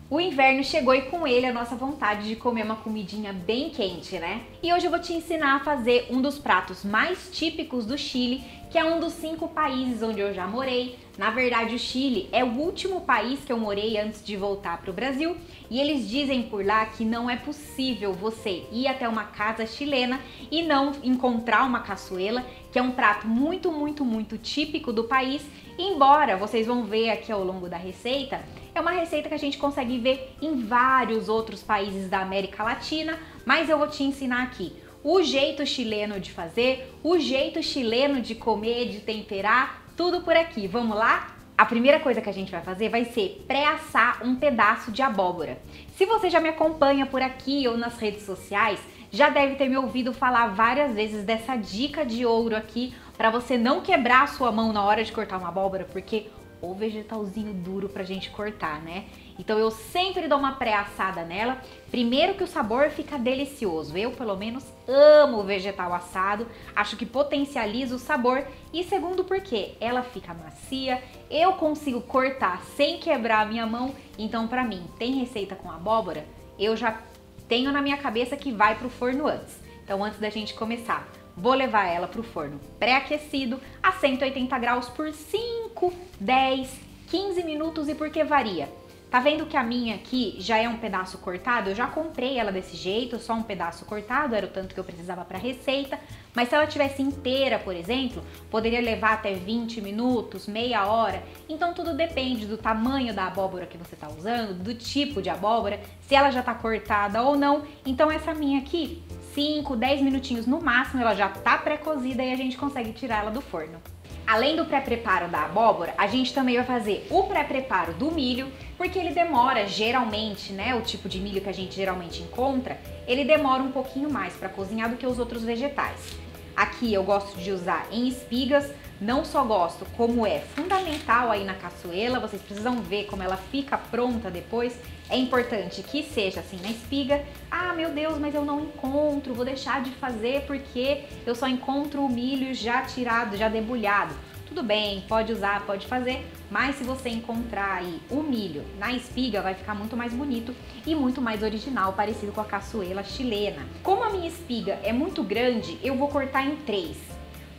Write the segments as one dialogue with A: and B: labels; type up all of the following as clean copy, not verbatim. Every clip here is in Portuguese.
A: O inverno chegou e com ele a nossa vontade de comer uma comidinha bem quente, né? E hoje eu vou te ensinar a fazer um dos pratos mais típicos do Chile, que é um dos 5 países onde eu já morei. Na verdade, o Chile é o último país que eu morei antes de voltar para o Brasil, e eles dizem por lá que não é possível você ir até uma casa chilena e não encontrar uma caçuela, que é um prato muito típico do país. Embora vocês vão ver aqui ao longo da receita, é uma receita que a gente consegue ver em vários outros países da América Latina, mas eu vou te ensinar aqui o jeito chileno de fazer, o jeito chileno de comer, de temperar, tudo por aqui. Vamos lá? A primeira coisa que a gente vai fazer vai ser pré-assar um pedaço de abóbora. Se você já me acompanha por aqui ou nas redes sociais, já deve ter me ouvido falar várias vezes dessa dica de ouro aqui para você não quebrar a sua mão na hora de cortar uma abóbora, porque o vegetalzinho duro pra gente cortar, né? Então eu sempre dou uma pré-assada nela. Primeiro que o sabor fica delicioso. Eu, pelo menos, amo vegetal assado. Acho que potencializa o sabor. E segundo porque ela fica macia. Eu consigo cortar sem quebrar a minha mão. Então, pra mim, tem receita com abóbora? Eu já tenho na minha cabeça que vai pro forno antes. Então, antes da gente começar, vou levar ela para o forno pré-aquecido a 180 graus por 5, 10, 15 minutos. E por que varia? Tá vendo que a minha aqui já é um pedaço cortado? Eu já comprei ela desse jeito, só um pedaço cortado, era o tanto que eu precisava para a receita. Mas se ela tivesse inteira, por exemplo, poderia levar até 20 minutos, meia hora. Então tudo depende do tamanho da abóbora que você tá usando, do tipo de abóbora, se ela já tá cortada ou não. Então essa minha aqui, 5, 10 minutinhos no máximo, ela já tá pré-cozida e a gente consegue tirar ela do forno. Além do pré-preparo da abóbora, a gente também vai fazer o pré-preparo do milho, porque ele demora geralmente, né, o tipo de milho que a gente geralmente encontra, ele demora um pouquinho mais para cozinhar do que os outros vegetais. Aqui eu gosto de usar em espigas, não só gosto, como é fundamental aí na caçuela, vocês precisam ver como ela fica pronta depois. É importante que seja assim na espiga. Ah, meu Deus, mas eu não encontro, vou deixar de fazer porque eu só encontro o milho já tirado, já debulhado. Tudo bem, pode usar, pode fazer, mas se você encontrar aí o milho na espiga, vai ficar muito mais bonito e muito mais original, parecido com a caçuela chilena. Como a minha espiga é muito grande, eu vou cortar em 3.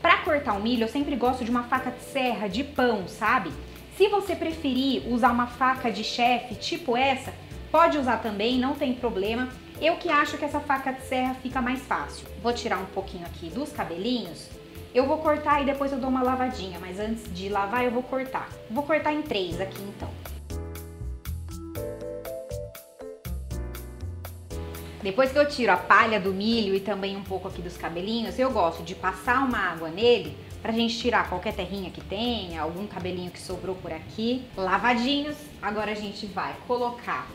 A: Para cortar o milho, eu sempre gosto de uma faca de serra, de pão, sabe? Se você preferir usar uma faca de chefe, tipo essa, pode usar também, não tem problema. Eu que acho que essa faca de serra fica mais fácil. Vou tirar um pouquinho aqui dos cabelinhos. Eu vou cortar e depois eu dou uma lavadinha, mas antes de lavar eu vou cortar. Vou cortar em 3 aqui então. Depois que eu tiro a palha do milho e também um pouco aqui dos cabelinhos, eu gosto de passar uma água nele pra gente tirar qualquer terrinha que tenha, algum cabelinho que sobrou por aqui. Lavadinhos, agora a gente vai colocar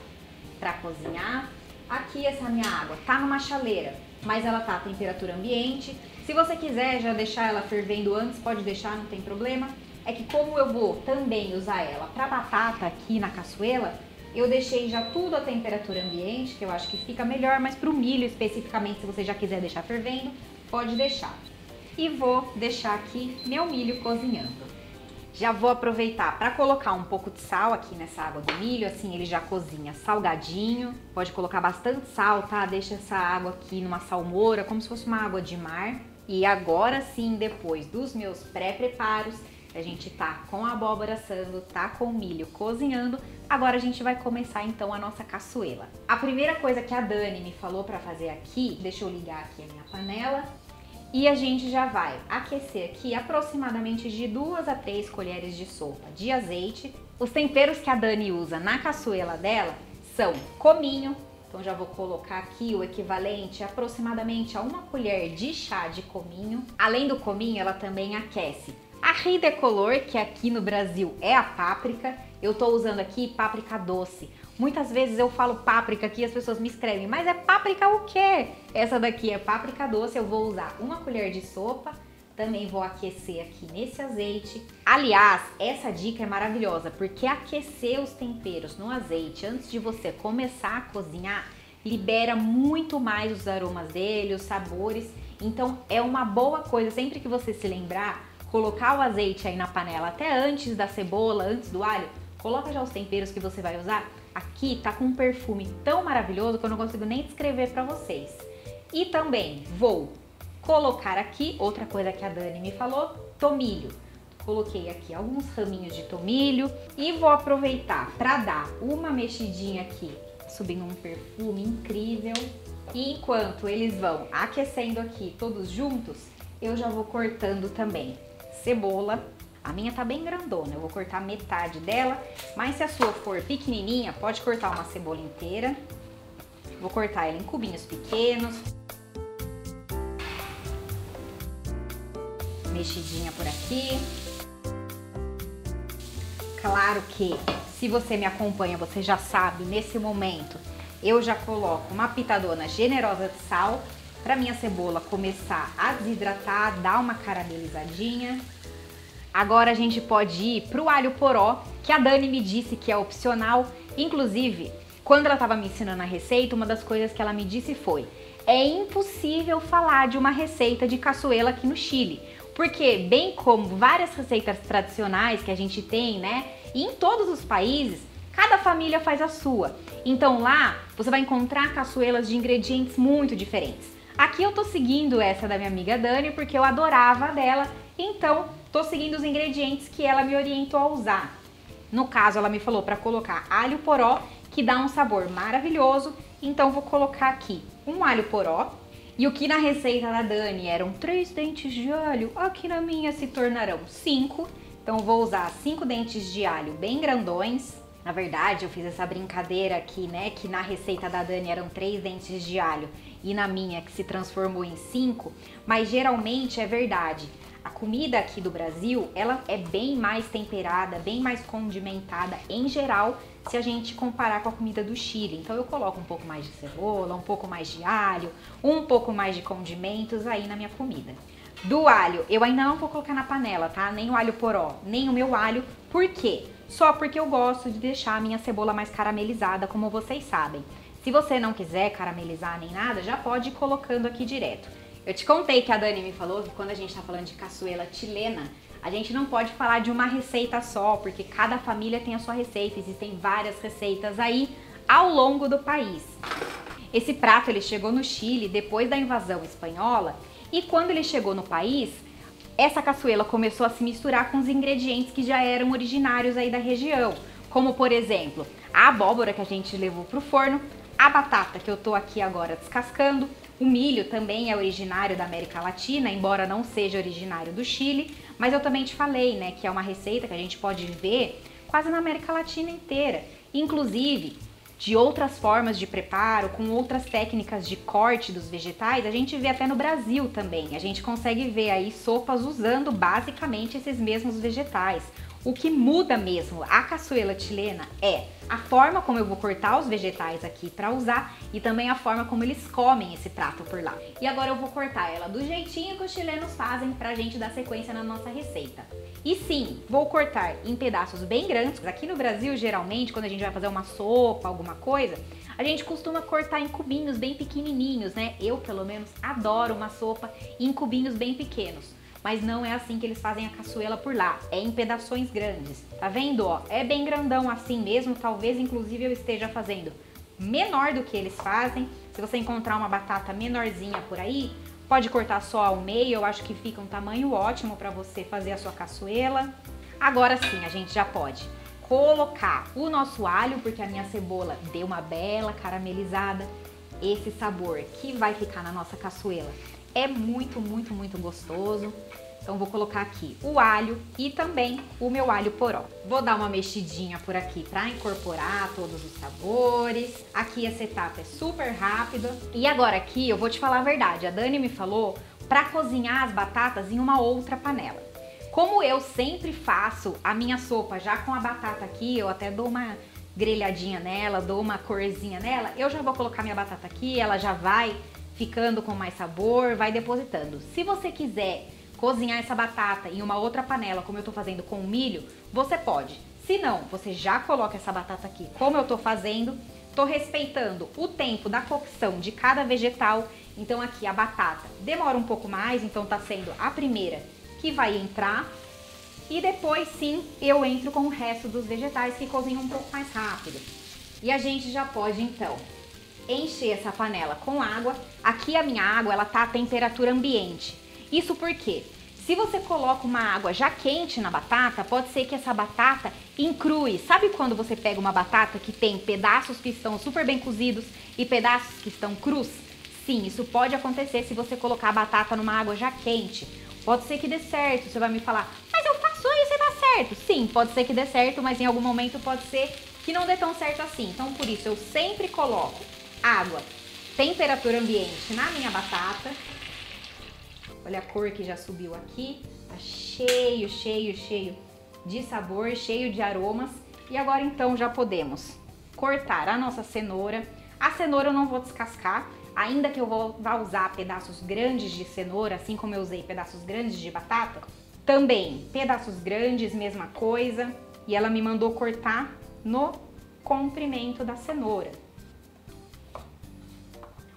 A: pra cozinhar. Aqui essa minha água tá numa chaleira, mas ela tá a temperatura ambiente. Se você quiser já deixar ela fervendo antes, pode deixar, não tem problema. É que como eu vou também usar ela pra batata aqui na caçuela, eu deixei já tudo a temperatura ambiente, que eu acho que fica melhor, mas pro milho especificamente, se você já quiser deixar fervendo, pode deixar. E vou deixar aqui meu milho cozinhando. Já vou aproveitar para colocar um pouco de sal aqui nessa água do milho, assim ele já cozinha salgadinho. Pode colocar bastante sal, tá? Deixa essa água aqui numa salmoura, como se fosse uma água de mar. E agora sim, depois dos meus pré-preparos, a gente tá com a abóbora assando, tá com o milho cozinhando, agora a gente vai começar então a nossa caçuela. A primeira coisa que a Dani me falou para fazer aqui, deixa eu ligar aqui a minha panela, e a gente já vai aquecer aqui aproximadamente de 2 a 3 colheres de sopa de azeite. Os temperos que a Dani usa na caçuela dela são cominho, então já vou colocar aqui o equivalente aproximadamente a 1 colher de chá de cominho. Além do cominho, ela também aquece ají de color, que aqui no Brasil é a páprica. Eu tô usando aqui páprica doce. Muitas vezes eu falo páprica aqui e as pessoas me escrevem, mas é páprica o quê? Essa daqui é páprica doce, eu vou usar 1 colher de sopa. Também vou aquecer aqui nesse azeite. Aliás, essa dica é maravilhosa, porque aquecer os temperos no azeite antes de você começar a cozinhar, libera muito mais os aromas dele, os sabores. Então é uma boa coisa, sempre que você se lembrar, colocar o azeite aí na panela até antes da cebola, antes do alho, coloca já os temperos que você vai usar, aqui tá com um perfume tão maravilhoso que eu não consigo nem descrever pra vocês. E também vou colocar aqui, outra coisa que a Dani me falou, tomilho. Coloquei aqui alguns raminhos de tomilho e vou aproveitar para dar uma mexidinha aqui, subindo um perfume incrível. E enquanto eles vão aquecendo aqui todos juntos, eu já vou cortando também cebola. A minha tá bem grandona, eu vou cortar metade dela, mas se a sua for pequenininha, pode cortar uma cebola inteira. Vou cortar ela em cubinhos pequenos. Mexidinha por aqui. Claro que, se você me acompanha, você já sabe, nesse momento, eu já coloco uma pitadona generosa de sal para minha cebola começar a desidratar, dar uma caramelizadinha. Agora a gente pode ir pro alho poró, que a Dani me disse que é opcional. Inclusive, quando ela estava me ensinando a receita, uma das coisas que ela me disse foi: é impossível falar de uma receita de caçuela aqui no Chile. Porque, bem como várias receitas tradicionais que a gente tem, né, e em todos os países, cada família faz a sua. Então lá, você vai encontrar caçuelas de ingredientes muito diferentes. Aqui eu tô seguindo essa da minha amiga Dani, porque eu adorava a dela, então tô seguindo os ingredientes que ela me orientou a usar. No caso, ela me falou para colocar alho poró, que dá um sabor maravilhoso, então vou colocar aqui um alho poró. E o que na receita da Dani eram 3 dentes de alho, aqui na minha se tornarão 5. Então vou usar 5 dentes de alho bem grandões. Na verdade, eu fiz essa brincadeira aqui, né, que na receita da Dani eram 3 dentes de alho e na minha que se transformou em 5, mas geralmente é verdade. A comida aqui do Brasil, ela é bem mais temperada, bem mais condimentada em geral, se a gente comparar com a comida do Chile. Então eu coloco um pouco mais de cebola, um pouco mais de alho, um pouco mais de condimentos aí na minha comida. Do alho, eu ainda não vou colocar na panela, tá? Nem o alho poró, nem o meu alho. Por quê? Só porque eu gosto de deixar a minha cebola mais caramelizada, como vocês sabem. Se você não quiser caramelizar nem nada, já pode ir colocando aqui direto. Eu te contei que a Dani me falou que quando a gente tá falando de caçuela chilena, a gente não pode falar de uma receita só, porque cada família tem a sua receita, existem várias receitas aí ao longo do país. Esse prato ele chegou no Chile depois da invasão espanhola e quando ele chegou no país, essa caçuela começou a se misturar com os ingredientes que já eram originários aí da região, como por exemplo, a abóbora que a gente levou pro forno, a batata que eu tô aqui agora descascando, o milho também é originário da América Latina, embora não seja originário do Chile, mas eu também te falei, né, que é uma receita que a gente pode ver quase na América Latina inteira. Inclusive, de outras formas de preparo, com outras técnicas de corte dos vegetais, a gente vê até no Brasil também. A gente consegue ver aí sopas usando basicamente esses mesmos vegetais. O que muda mesmo a caçuela chilena é a forma como eu vou cortar os vegetais aqui para usar e também a forma como eles comem esse prato por lá. E agora eu vou cortar ela do jeitinho que os chilenos fazem pra gente dar sequência na nossa receita. E sim, vou cortar em pedaços bem grandes. Aqui no Brasil, geralmente, quando a gente vai fazer uma sopa, alguma coisa, a gente costuma cortar em cubinhos bem pequenininhos, né? Eu, pelo menos, adoro uma sopa em cubinhos bem pequenos. Mas não é assim que eles fazem a caçuela por lá, é em pedaços grandes. Tá vendo, ó? É bem grandão assim mesmo, talvez inclusive eu esteja fazendo menor do que eles fazem. Se você encontrar uma batata menorzinha por aí, pode cortar só ao meio, eu acho que fica um tamanho ótimo para você fazer a sua caçuela. Agora sim, a gente já pode colocar o nosso alho, porque a minha cebola deu uma bela caramelizada. Esse sabor que vai ficar na nossa caçuela é muito, muito, muito gostoso. Então vou colocar aqui o alho e também o meu alho poró. Vou dar uma mexidinha por aqui para incorporar todos os sabores. Aqui essa etapa é super rápida. E agora aqui eu vou te falar a verdade. A Dani me falou para cozinhar as batatas em uma outra panela. Como eu sempre faço a minha sopa já com a batata aqui, eu até dou uma grelhadinha nela, dou uma corzinha nela, eu já vou colocar minha batata aqui, ela já vai ficando com mais sabor, vai depositando. Se você quiser cozinhar essa batata em uma outra panela, como eu tô fazendo com o milho, você pode. Se não, você já coloca essa batata aqui, como eu tô fazendo. Tô respeitando o tempo da cocção de cada vegetal. Então aqui a batata demora um pouco mais, então tá sendo a primeira que vai entrar. E depois sim, eu entro com o resto dos vegetais que cozinham um pouco mais rápido. E a gente já pode, então, encher essa panela com água. Aqui a minha água, ela tá a temperatura ambiente. Isso porque, se você coloca uma água já quente na batata, pode ser que essa batata encrue. Sabe quando você pega uma batata que tem pedaços que estão super bem cozidos e pedaços que estão crus? Sim, isso pode acontecer se você colocar a batata numa água já quente. Pode ser que dê certo, você vai me falar, mas eu faço isso e dá certo. Sim, pode ser que dê certo, mas em algum momento pode ser que não dê tão certo assim. Então, por isso, eu sempre coloco água, temperatura ambiente na minha batata. Olha a cor que já subiu aqui, tá cheio, cheio, cheio de sabor, cheio de aromas. E agora então já podemos cortar a nossa cenoura. A cenoura eu não vou descascar, ainda que eu vá usar pedaços grandes de cenoura, assim como eu usei pedaços grandes de batata. Também pedaços grandes, mesma coisa. E ela me mandou cortar no comprimento da cenoura.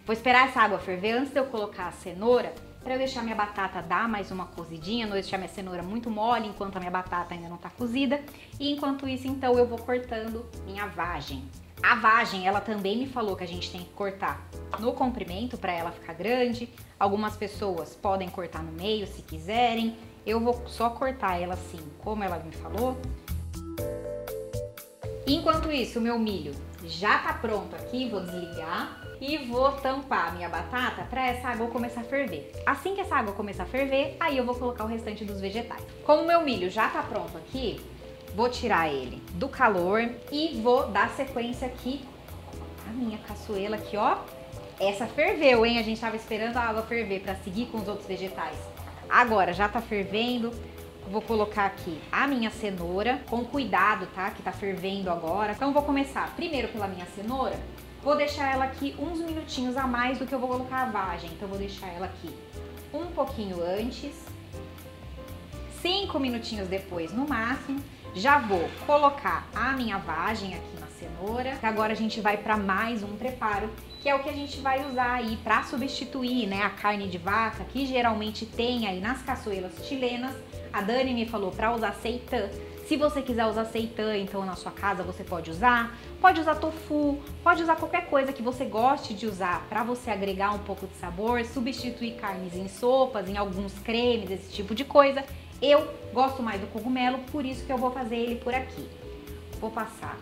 A: Vou esperar essa água ferver antes de eu colocar a cenoura, para eu deixar minha batata dar mais uma cozidinha, não deixar minha cenoura muito mole enquanto a minha batata ainda não tá cozida. E enquanto isso, então, eu vou cortando minha vagem. A vagem, ela também me falou que a gente tem que cortar no comprimento para ela ficar grande. Algumas pessoas podem cortar no meio se quiserem. Eu vou só cortar ela assim, como ela me falou. Enquanto isso, o meu milho já tá pronto aqui, vou desligar e vou tampar a minha batata para essa água começar a ferver. Assim que essa água começar a ferver, aí eu vou colocar o restante dos vegetais. Como o meu milho já tá pronto aqui, vou tirar ele do calor e vou dar sequência aqui a minha caçuela aqui, ó. Essa ferveu, hein? A gente tava esperando a água ferver para seguir com os outros vegetais. Agora já tá fervendo. Vou colocar aqui a minha cenoura, com cuidado, tá? Que tá fervendo agora. Então vou começar primeiro pela minha cenoura. Vou deixar ela aqui uns minutinhos a mais do que eu vou colocar a vagem. Então vou deixar ela aqui um pouquinho antes. 5 minutinhos depois no máximo. Já vou colocar a minha vagem aqui na cenoura. Agora a gente vai para mais um preparo, que é o que a gente vai usar aí para substituir, né, a carne de vaca, que geralmente tem aí nas caçuelas chilenas. A Dani me falou para usar seitã. Se você quiser usar seitã, então na sua casa você pode usar tofu, pode usar qualquer coisa que você goste de usar para você agregar um pouco de sabor, substituir carnes em sopas, em alguns cremes, esse tipo de coisa. Eu gosto mais do cogumelo, por isso que eu vou fazer ele por aqui. Vou passar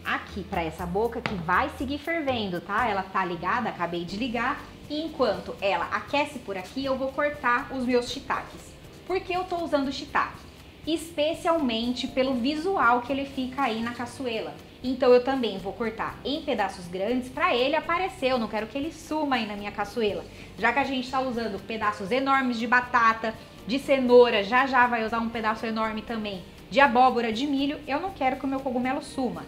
A: aqui para essa boca que vai seguir fervendo, tá? Ela tá ligada, acabei de ligar. E enquanto ela aquece por aqui, eu vou cortar os meus shiitakes. Por que eu tô usando o shiitake? Especialmente pelo visual que ele fica aí na caçuela. Então eu também vou cortar em pedaços grandes para ele aparecer. Eu não quero que ele suma aí na minha caçuela. Já que a gente tá usando pedaços enormes de batata, de cenoura, já vai usar um pedaço enorme também de abóbora, de milho, eu não quero que o meu cogumelo suma.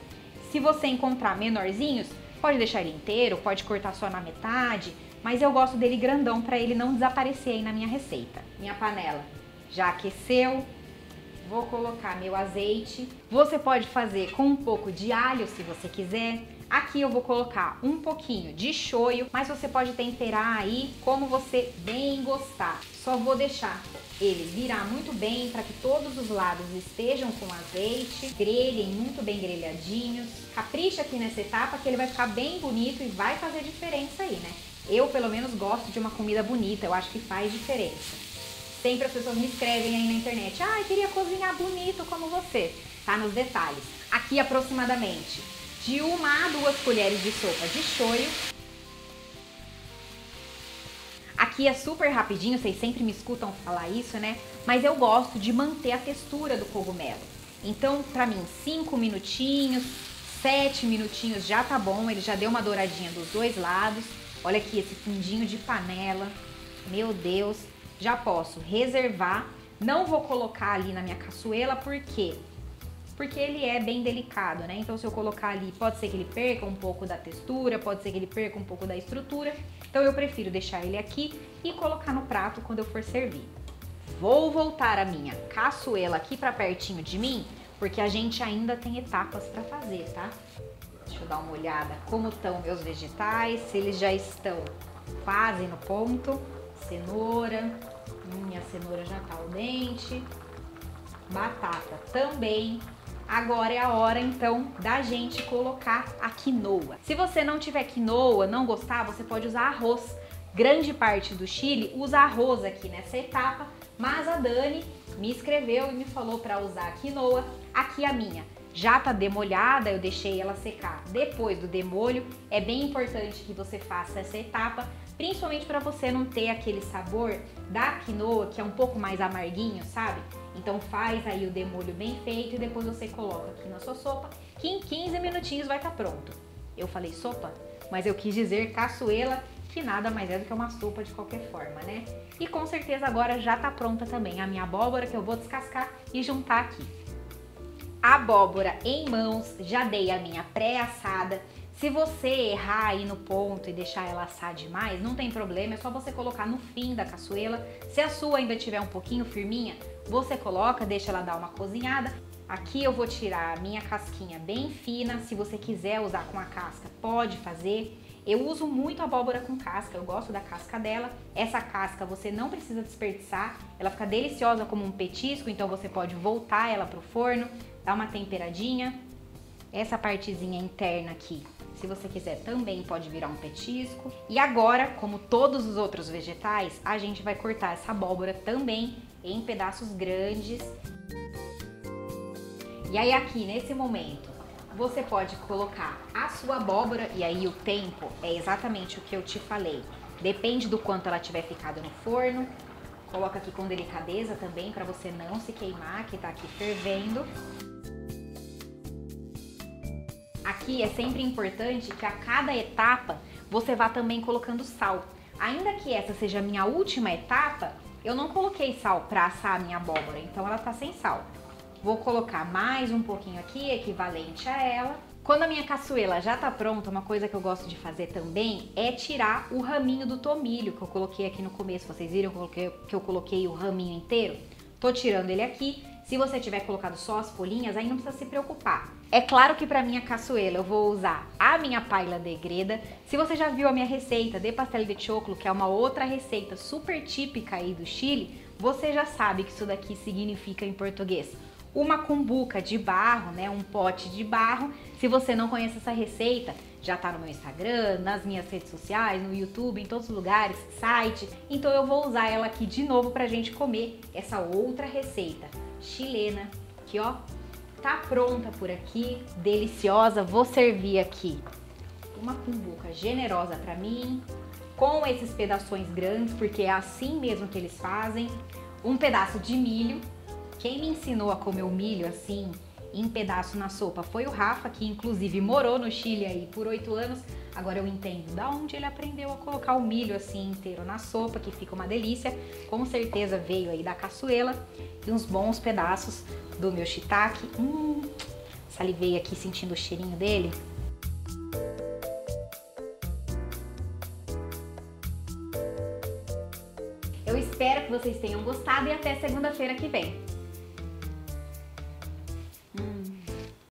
A: Se você encontrar menorzinhos, pode deixar ele inteiro, pode cortar só na metade, mas eu gosto dele grandão para ele não desaparecer aí na minha receita. Minha panela já aqueceu, vou colocar meu azeite. Você pode fazer com um pouco de alho se você quiser. Aqui eu vou colocar um pouquinho de shoyu, mas você pode temperar aí como você bem gostar. Só vou deixar ele virar muito bem para que todos os lados estejam com azeite, grelhem muito bem grelhadinhos. Capricha aqui nessa etapa que ele vai ficar bem bonito e vai fazer diferença aí, né? Eu pelo menos gosto de uma comida bonita, eu acho que faz diferença. Sempre as pessoas me escrevem aí na internet, ah, queria cozinhar bonito como você. Tá nos detalhes. Aqui aproximadamente de 1 a 2 colheres de sopa de shoyu. Aqui é super rapidinho, vocês sempre me escutam falar isso, né? Mas eu gosto de manter a textura do cogumelo. Então, pra mim, 5 minutinhos, 7 minutinhos já tá bom. Ele já deu uma douradinha dos dois lados. Olha aqui esse fundinho de panela. Meu Deus, já posso reservar. Não vou colocar ali na minha caçuela, por quê? Porque ele é bem delicado, né? Então se eu colocar ali, pode ser que ele perca um pouco da textura, pode ser que ele perca um pouco da estrutura. Então eu prefiro deixar ele aqui e colocar no prato quando eu for servir. Vou voltar a minha caçuela aqui pra pertinho de mim, porque a gente ainda tem etapas pra fazer, tá? Deixa eu dar uma olhada como estão meus vegetais, se eles já estão quase no ponto. Cenoura, minha cenoura já tá al dente. Batata também. Agora é a hora então da gente colocar a quinoa. Se você não tiver quinoa, não gostar, você pode usar arroz. Grande parte do Chile usa arroz aqui nessa etapa, mas a Dani me escreveu e me falou para usar a quinoa. Aqui a minha já tá demolhada, eu deixei ela secar depois do demolho. É bem importante que você faça essa etapa, principalmente para você não ter aquele sabor da quinoa que é um pouco mais amarguinho, sabe? Então faz aí o demolho bem feito e depois você coloca aqui na sua sopa, que em 15 minutinhos vai estar pronto. Eu falei sopa, mas eu quis dizer caçuela, que nada mais é do que uma sopa de qualquer forma, né? E com certeza agora já tá pronta também a minha abóbora, que eu vou descascar e juntar aqui. A abóbora em mãos, já dei a minha pré-assada. Se você errar aí no ponto e deixar ela assar demais, não tem problema, é só você colocar no fim da caçuela. Se a sua ainda tiver um pouquinho firminha, você coloca, deixa ela dar uma cozinhada. Aqui eu vou tirar a minha casquinha bem fina, se você quiser usar com a casca, pode fazer. Eu uso muito abóbora com casca, eu gosto da casca dela. Essa casca você não precisa desperdiçar, ela fica deliciosa como um petisco, então você pode voltar ela pro forno, dar uma temperadinha. Essa partezinha interna aqui, se você quiser, também pode virar um petisco. E agora, como todos os outros vegetais, a gente vai cortar essa abóbora também em pedaços grandes. E aí aqui, nesse momento, você pode colocar a sua abóbora, e aí o tempo é exatamente o que eu te falei. Depende do quanto ela tiver ficado no forno. Coloca aqui com delicadeza também, para você não se queimar, que tá aqui fervendo. Aqui é sempre importante que a cada etapa você vá também colocando sal. Ainda que essa seja a minha última etapa, eu não coloquei sal para assar a minha abóbora, então ela tá sem sal. Vou colocar mais um pouquinho aqui, equivalente a ela. Quando a minha caçuela já tá pronta, uma coisa que eu gosto de fazer também é tirar o raminho do tomilho que eu coloquei aqui no começo. Vocês viram que eu coloquei o raminho inteiro? Tô tirando ele aqui. Se você tiver colocado só as folhinhas, aí não precisa se preocupar. É claro que para minha caçuela eu vou usar a minha paella de greda. Se você já viu a minha receita de pastel de choclo, que é uma outra receita super típica aí do Chile, você já sabe que isso daqui significa em português uma cumbuca de barro, né? Um pote de barro. Se você não conhece essa receita, já tá no meu Instagram, nas minhas redes sociais, no YouTube, em todos os lugares, site. Então eu vou usar ela aqui de novo pra gente comer essa outra receita chilena, que ó, tá pronta por aqui, deliciosa. Vou servir aqui uma cumbuca generosa pra mim, com esses pedaços grandes, porque é assim mesmo que eles fazem. Um pedaço de milho. Quem me ensinou a comer o milho assim, em pedaço na sopa, foi o Rafa, que inclusive morou no Chile aí por 8 anos. Agora eu entendo da onde ele aprendeu a colocar o milho assim inteiro na sopa, que fica uma delícia. Com certeza veio aí da caçuela e uns bons pedaços do meu shiitake. Salivei aqui sentindo o cheirinho dele. Eu espero que vocês tenham gostado e até segunda-feira que vem.